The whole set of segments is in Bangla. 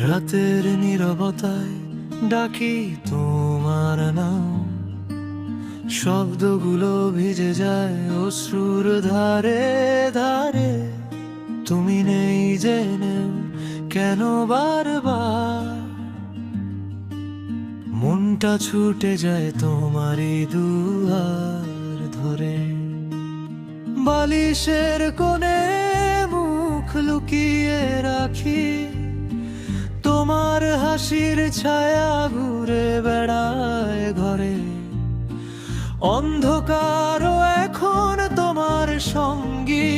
রাতের নীরবতায় ডাকি তোমার নাম, শব্দগুলো ভিজে যায় অশ্রুর ধারে ধারে। তুমি নেই জেনেও কেন বারবার মনটা ছুটে যায় তোমারই দুয়ার ধরে। বালিশের কোণে মুখ লুকিয়ে রাখি, তোমার হাসির ছায়া ঘুরে বেড়ায় ঘরে। অন্ধকারও এখন তোমার সঙ্গী,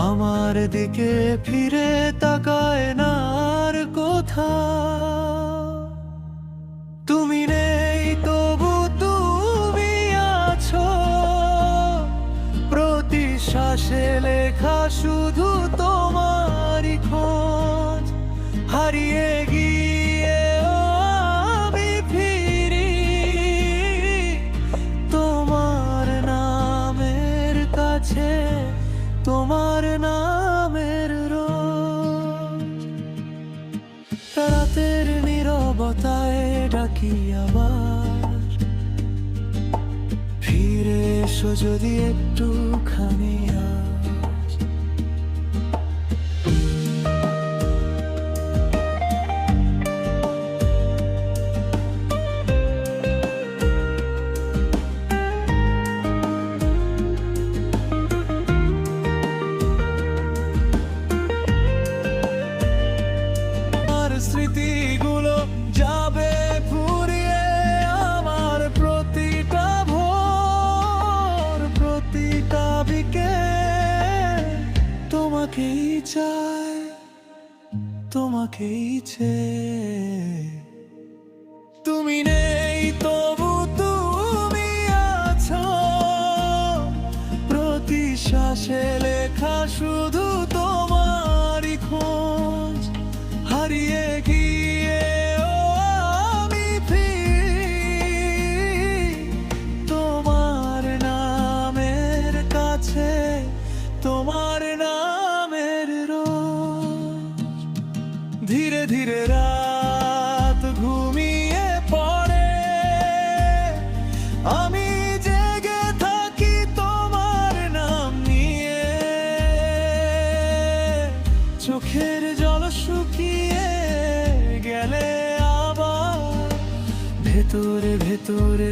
আমার দিকে ফিরে তাকায় না আর কোথাও। তুমি নেই তবু তুমি আছো, প্রতি শ্বাসে লেখা শুধু তোমারই খোঁজ। হারিয়ে গিয়ে আমি ফিরি তোমার নামের কাছে, তোমার নামের রোজ। রাতের নীরবতায় ডাকি আবার, ফিরে এসো যদি একটুখানি আজ। স্মৃতিগুলো যাবে ফুরিয়ে, আমার প্রতিটা ভোর প্রতিটা বিকেল তোমাকেই চাই, তোমাকেই চেয়ে। তুমি নেই তবু তুমি আছো, প্রতি শ্বাসে লেখা শুধু তোমারই খোঁজ। হারিয়ে গিয়ে আমি ফিরি তোমার নামের কাছে, তোমার নামের রোজ। ধীরে ধীরে রাত ঘুমিয়ে পড়ে, আমি জেগে থাকি তোমার নাম নিয়ে। চোখের জল শুকিয়ে গেলে আবার ভেতরে ভেতরে